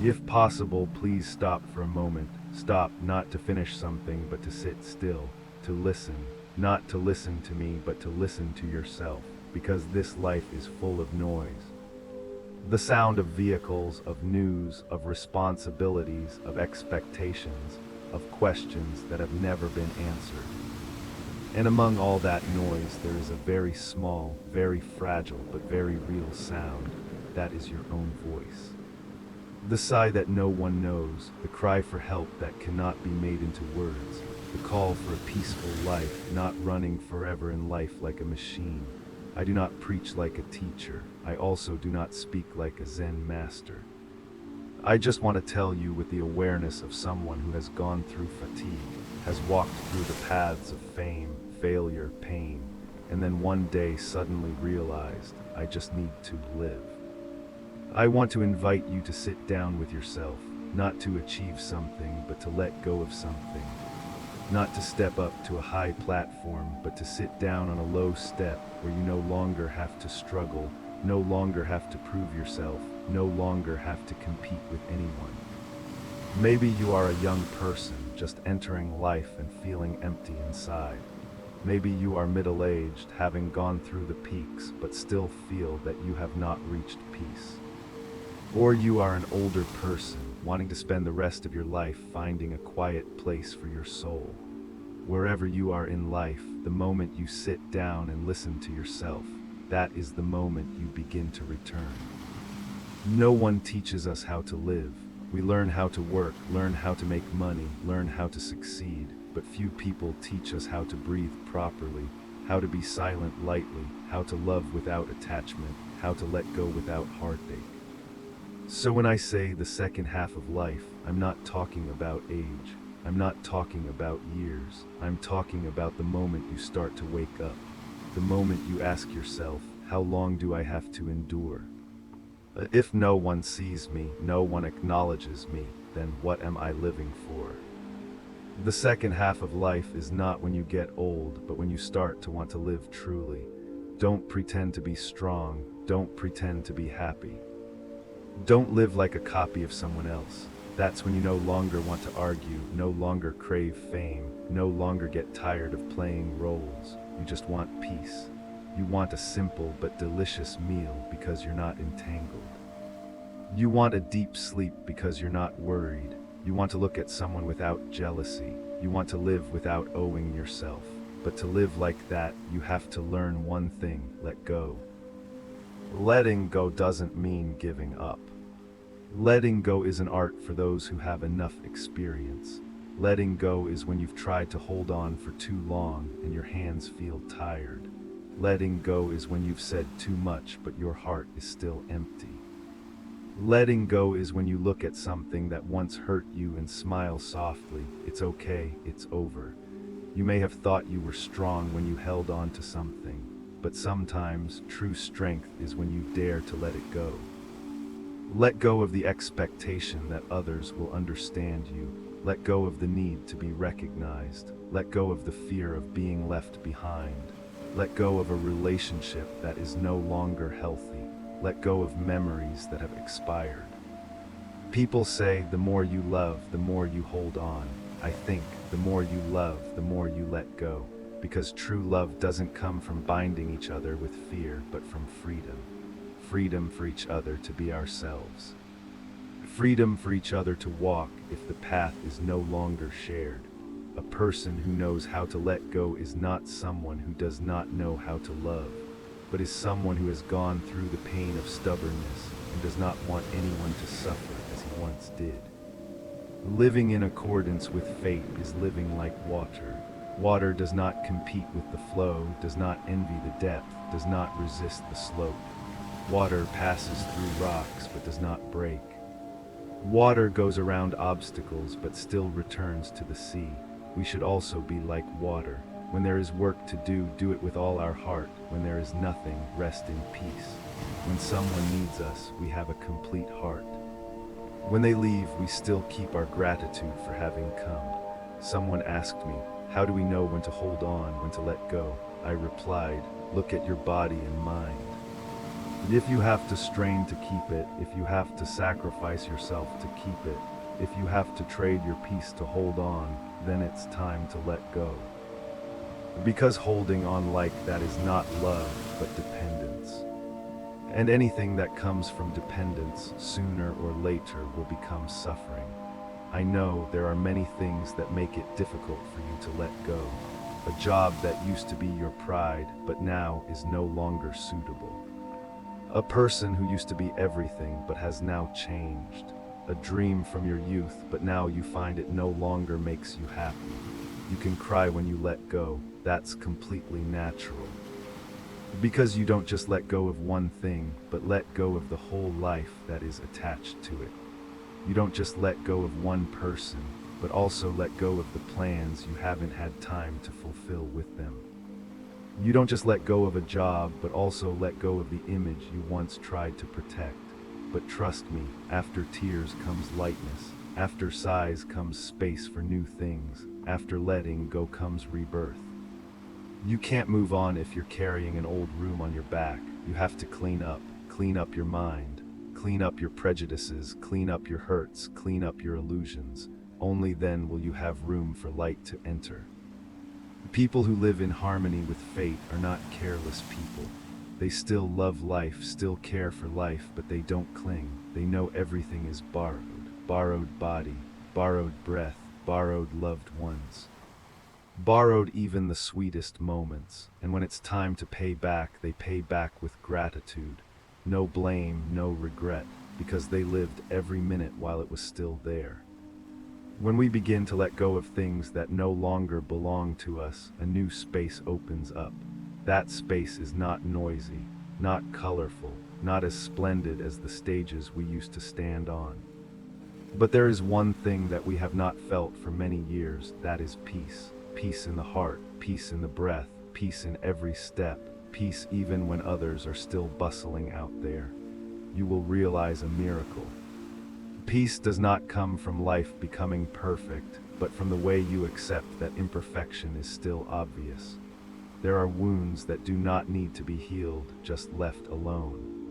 If possible, please stop for a moment. Stop not to finish something, but to sit still, to listen, not to listen to me, but to listen to yourself, because this life is full of noise. The sound of vehicles, of news, of responsibilities, of expectations, of questions that have never been answered. And among all that noise, there is a very small, very fragile, but very real sound. That is your own voice. The sigh that no one knows, the cry for help that cannot be made into words, the call for a peaceful life, not running forever in life like a machine. I do not preach like a teacher. I also do not speak like a Zen master. I just want to tell you with the awareness of someone who has gone through fatigue, has walked through the paths of fame, failure, pain, and then one day suddenly realized, I just need to live. I want to invite you to sit down with yourself, not to achieve something, but to let go of something. Not to step up to a high platform, but to sit down on a low step where you no longer have to struggle, no longer have to prove yourself, no longer have to compete with anyone. Maybe you are a young person just entering life and feeling empty inside. Maybe you are middle-aged, having gone through the peaks, but still feel that you have not reached peace. Or you are an older person, wanting to spend the rest of your life finding a quiet place for your soul. Wherever you are in life, the moment you sit down and listen to yourself, that is the moment you begin to return. No one teaches us how to live. We learn how to work, learn how to make money, learn how to succeed, but few people teach us how to breathe properly, how to be silent lightly, how to love without attachment, how to let go without heartache. So when I say the second half of life, I'm not talking about age. I'm not talking about years. I'm talking about the moment you start to wake up. The moment you ask yourself, how long do I have to endure? If no one sees me, no one acknowledges me, then what am I living for? The second half of life is not when you get old, but when you start to want to live truly. Don't pretend to be strong. Don't pretend to be happy. Don't live like a copy of someone else. That's when you no longer want to argue, no longer crave fame, no longer get tired of playing roles. You just want peace. You want a simple but delicious meal because you're not entangled. You want a deep sleep because you're not worried. You want to look at someone without jealousy. You want to live without owing yourself. But to live like that, you have to learn one thing: let go. Letting go doesn't mean giving up. Letting go is an art for those who have enough experience. Letting go is when you've tried to hold on for too long and your hands feel tired. Letting go is when you've said too much but your heart is still empty. Letting go is when you look at something that once hurt you and smile softly. It's okay, it's over. You may have thought you were strong when you held on to something, but sometimes true strength is when you dare to let it go. Let go of the expectation that others will understand you. Let go of the need to be recognized. Let go of the fear of being left behind. Let go of a relationship that is no longer healthy. Let go of memories that have expired. People say the more you love, the more you hold on. I think the more you love, the more you let go. Because true love doesn't come from binding each other with fear, but from freedom. Freedom for each other to be ourselves. Freedom for each other to walk if the path is no longer shared. A person who knows how to let go is not someone who does not know how to love, but is someone who has gone through the pain of stubbornness and does not want anyone to suffer as he once did. Living in accordance with fate is living like water. Water does not compete with the flow, does not envy the depth, does not resist the slope. Water passes through rocks but does not break. Water goes around obstacles but still returns to the sea. We should also be like water. When there is work to do, do it with all our heart. When there is nothing, rest in peace. When someone needs us, we have a complete heart. When they leave, we still keep our gratitude for having come. Someone asked me, how do we know when to hold on, when to let go? I replied, look at your body and mind. If you have to strain to keep it, if you have to sacrifice yourself to keep it, if you have to trade your peace to hold on, then it's time to let go. Because holding on like that is not love, but dependence. And anything that comes from dependence, sooner or later, will become suffering. I know there are many things that make it difficult for you to let go. A job that used to be your pride, but now is no longer suitable. A person who used to be everything, but has now changed. A dream from your youth, but now you find it no longer makes you happy. You can cry when you let go. That's completely natural. Because you don't just let go of one thing, but let go of the whole life that is attached to it. You don't just let go of one person, but also let go of the plans you haven't had time to fulfill with them. You don't just let go of a job, but also let go of the image you once tried to protect. But trust me, after tears comes lightness, after sighs comes space for new things, after letting go comes rebirth. You can't move on if you're carrying an old room on your back. You have to clean up your mind, clean up your prejudices, clean up your hurts, clean up your illusions. Only then will you have room for light to enter. People who live in harmony with fate are not careless people. They still love life, still care for life, but they don't cling. They know everything is borrowed. Borrowed body, borrowed breath, borrowed loved ones. Borrowed even the sweetest moments, and when it's time to pay back, they pay back with gratitude. No blame, no regret, because they lived every minute while it was still there. When we begin to let go of things that no longer belong to us, a new space opens up. That space is not noisy, not colorful, not as splendid as the stages we used to stand on. But there is one thing that we have not felt for many years, that is peace. Peace in the heart, peace in the breath, peace in every step, peace even when others are still bustling out there. You will realize a miracle. Peace does not come from life becoming perfect, but from the way you accept that imperfection is still obvious. There are wounds that do not need to be healed, just left alone.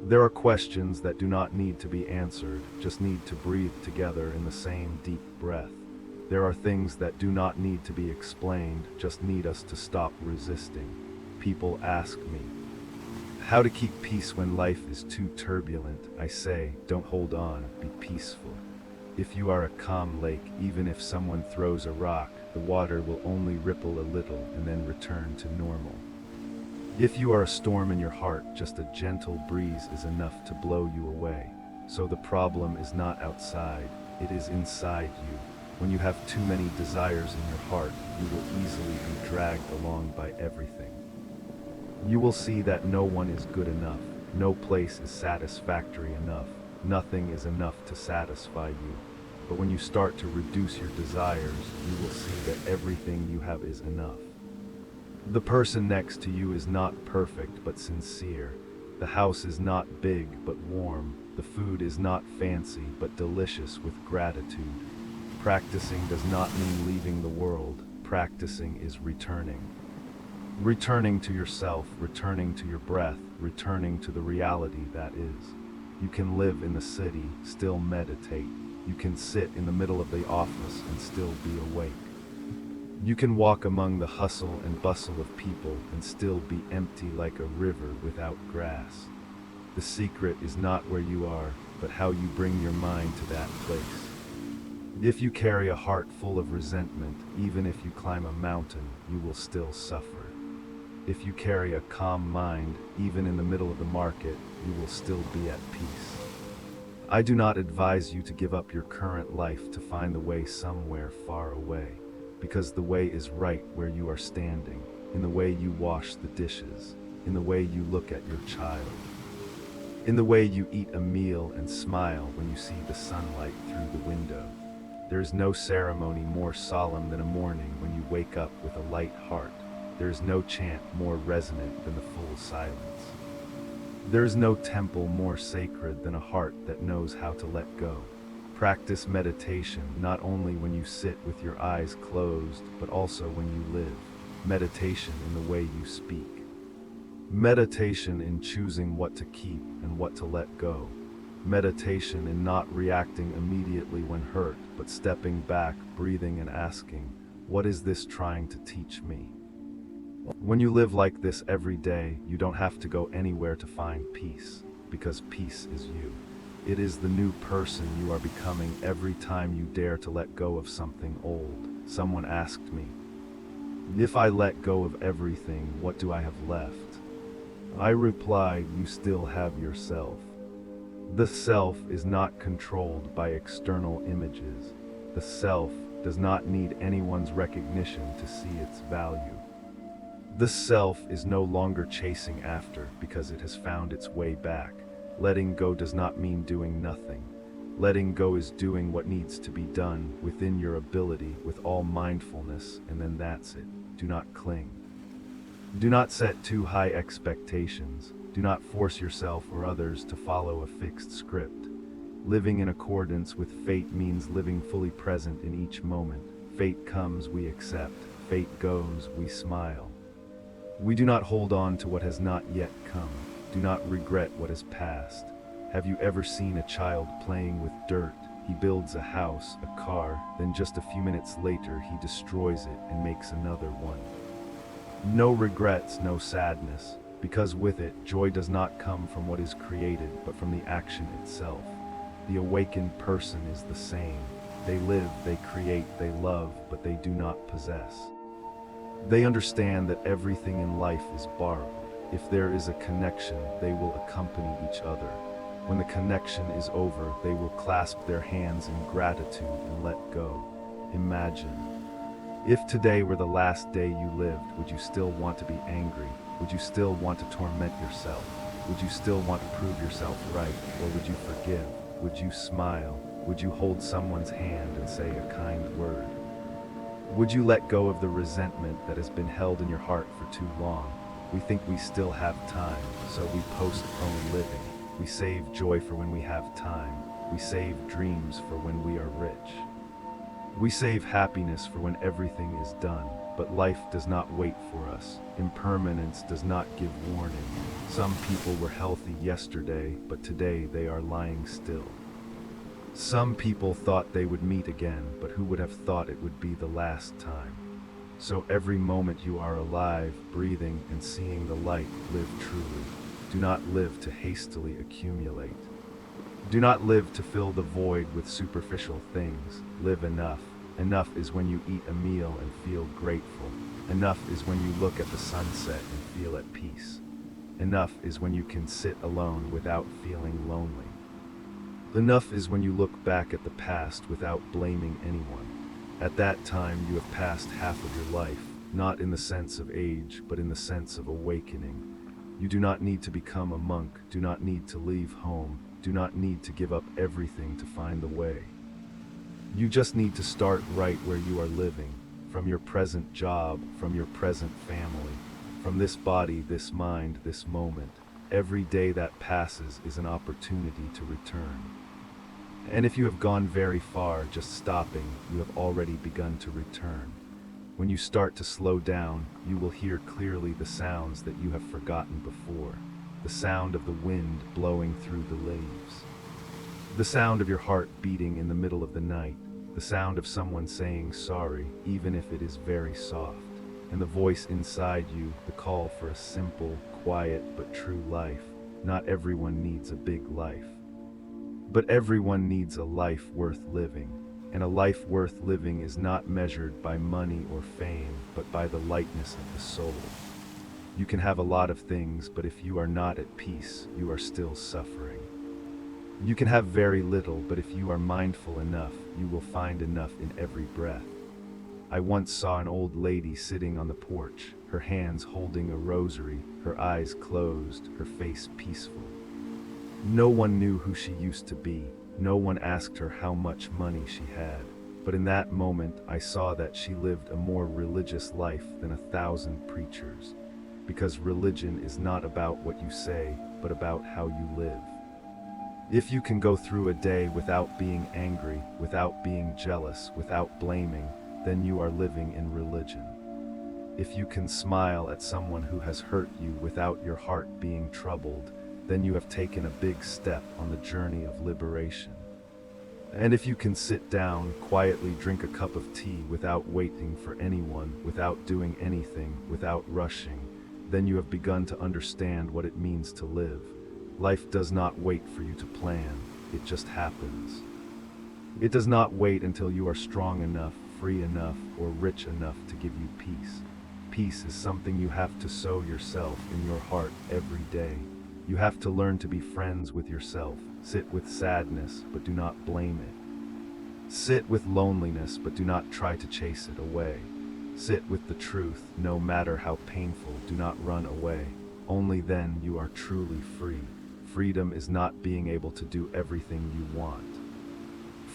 There are questions that do not need to be answered, just need to breathe together in the same deep breath. There are things that do not need to be explained, just need us to stop resisting. People ask me how to keep peace when life is too turbulent. I say, don't hold on, be peaceful. If you are a calm lake, even if someone throws a rock, the water will only ripple a little and then return to normal. If you are a storm in your heart, just a gentle breeze is enough to blow you away. So the problem is not outside, it is inside you. When you have too many desires in your heart, you will easily be dragged along by everything. You will see that no one is good enough, no place is satisfactory enough, nothing is enough to satisfy you. But when you start to reduce your desires, you will see that everything you have is enough. The person next to you is not perfect but sincere. The house is not big but warm. The food is not fancy but delicious with gratitude. Practicing does not mean leaving the world. Practicing is returning. Returning to yourself, returning to your breath, returning to the reality that is. You can live in the city, still meditate. You can sit in the middle of the office and still be awake. You can walk among the hustle and bustle of people and still be empty like a river without grass. The secret is not where you are, but how you bring your mind to that place. If you carry a heart full of resentment, even if you climb a mountain, you will still suffer. If you carry a calm mind, even in the middle of the market, you will still be at peace. I do not advise you to give up your current life to find the way somewhere far away, because the way is right where you are standing, in the way you wash the dishes, in the way you look at your child, in the way you eat a meal and smile when you see the sunlight through the window. There is no ceremony more solemn than a morning when you wake up with a light heart. There is no chant more resonant than the full silence. There is no temple more sacred than a heart that knows how to let go. Practice meditation not only when you sit with your eyes closed, but also when you live. Meditation in the way you speak. Meditation in choosing what to keep and what to let go. Meditation in not reacting immediately when hurt, but stepping back, breathing and asking, what is this trying to teach me? When you live like this every day, you don't have to go anywhere to find peace, because peace is you. It is the new person you are becoming every time you dare to let go of something old. Someone asked me, if I let go of everything, what do I have left? I replied, you still have yourself. The self is not controlled by external images. The self does not need anyone's recognition to see its value. The self is no longer chasing after because it has found its way back. Letting go does not mean doing nothing. Letting go is doing what needs to be done within your ability with all mindfulness, and then that's it. Do not cling. Do not set too high expectations. Do not force yourself or others to follow a fixed script. Living in accordance with fate means living fully present in each moment. Fate comes, we accept. Fate goes, we smile. We do not hold on to what has not yet come. Do not regret what has passed. Have you ever seen a child playing with dirt? He builds a house, a car, then just a few minutes later he destroys it and makes another one. No regrets, no sadness, because with it, joy does not come from what is created, but from the action itself. The awakened person is the same. They live, they create, they love, but they do not possess. They understand that everything in life is borrowed. If there is a connection, they will accompany each other. When the connection is over, they will clasp their hands in gratitude and let go. Imagine. If today were the last day you lived, would you still want to be angry? Would you still want to torment yourself? Would you still want to prove yourself right? Or would you forgive? Would you smile? Would you hold someone's hand and say a kind word? Would you let go of the resentment that has been held in your heart for too long? We think we still have time, so we postpone living. We save joy for when we have time. We save dreams for when we are rich. We save happiness for when everything is done, but life does not wait for us. Impermanence does not give warning. Some people were healthy yesterday, but today they are lying still. Some people thought they would meet again, but who would have thought it would be the last time? So every moment you are alive, breathing, and seeing the light, live truly. Do not live to hastily accumulate. Do not live to fill the void with superficial things. Live enough. Enough is when you eat a meal and feel grateful. Enough is when you look at the sunset and feel at peace. Enough is when you can sit alone without feeling lonely. Enough is when you look back at the past without blaming anyone. At that time you have passed half of your life, not in the sense of age, but in the sense of awakening. You do not need to become a monk, do not need to leave home, do not need to give up everything to find the way. You just need to start right where you are living, from your present job, from your present family, from this body, this mind, this moment. Every day that passes is an opportunity to return. And if you have gone very far, just stopping, you have already begun to return. When you start to slow down, you will hear clearly the sounds that you have forgotten before. The sound of the wind blowing through the leaves. The sound of your heart beating in the middle of the night. The sound of someone saying sorry, even if it is very soft. And the voice inside you, the call for a simple, quiet, but true life. Not everyone needs a big life. But everyone needs a life worth living. And a life worth living is not measured by money or fame, but by the lightness of the soul. You can have a lot of things, but if you are not at peace, you are still suffering. You can have very little, but if you are mindful enough, you will find enough in every breath. I once saw an old lady sitting on the porch, her hands holding a rosary, her eyes closed, her face peaceful. No one knew who she used to be. No one asked her how much money she had. But in that moment, I saw that she lived a more religious life than 1,000 preachers. Because religion is not about what you say, but about how you live. If you can go through a day without being angry, without being jealous, without blaming, then you are living in religion. If you can smile at someone who has hurt you without your heart being troubled, then you have taken a big step on the journey of liberation. And if you can sit down, quietly drink a cup of tea without waiting for anyone, without doing anything, without rushing, then you have begun to understand what it means to live. Life does not wait for you to plan, it just happens. It does not wait until you are strong enough, free enough, or rich enough to give you peace. Peace is something you have to sow yourself in your heart every day. You have to learn to be friends with yourself. Sit with sadness, but do not blame it. Sit with loneliness, but do not try to chase it away. Sit with the truth, no matter how painful, do not run away. Only then you are truly free. Freedom is not being able to do everything you want.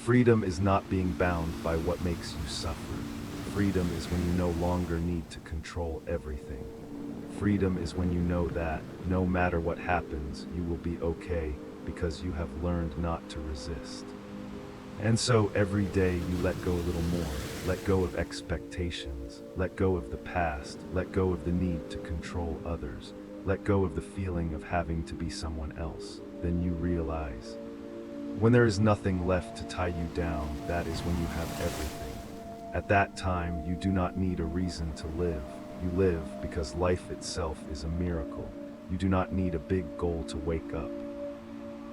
Freedom is not being bound by what makes you suffer. Freedom is when you no longer need to control everything. Freedom is when you know that, no matter what happens, you will be okay, because you have learned not to resist. And so every day you let go a little more, let go of expectations, let go of the past, let go of the need to control others, let go of the feeling of having to be someone else. Then you realize, when there is nothing left to tie you down, that is when you have everything. At that time, you do not need a reason to live. You live because life itself is a miracle. You do not need a big goal to wake up.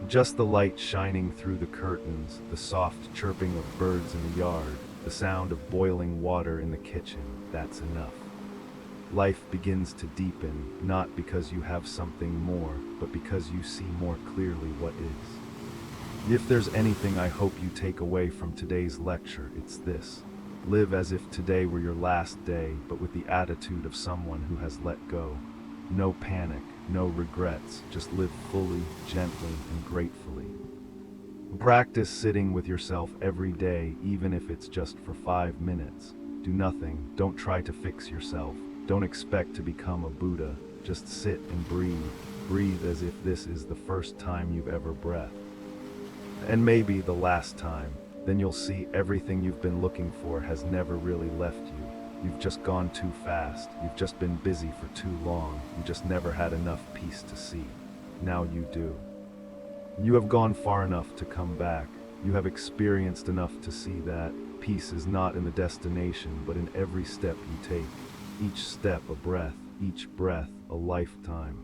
Just the light shining through the curtains, the soft chirping of birds in the yard, the sound of boiling water in the kitchen, that's enough. Life begins to deepen, not because you have something more, but because you see more clearly what is. If there's anything I hope you take away from today's lecture, it's this. Live as if today were your last day, but with the attitude of someone who has let go. No panic, no regrets, just live fully, gently, and gratefully. Practice sitting with yourself every day, even if it's just for 5 minutes. Do nothing, don't try to fix yourself, don't expect to become a Buddha, just sit and breathe. Breathe as if this is the first time you've ever breathed. And maybe the last time. Then you'll see everything you've been looking for has never really left you. You've just gone too fast. You've just been busy for too long. You just never had enough peace to see. Now you do. You have gone far enough to come back. You have experienced enough to see that peace is not in the destination, but in every step you take. Each step a breath, each breath a lifetime.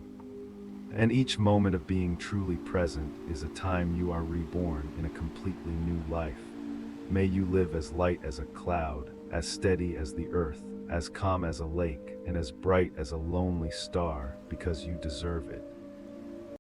And each moment of being truly present is a time you are reborn in a completely new life. May you live as light as a cloud, as steady as the earth, as calm as a lake, and as bright as a lonely star, because you deserve it.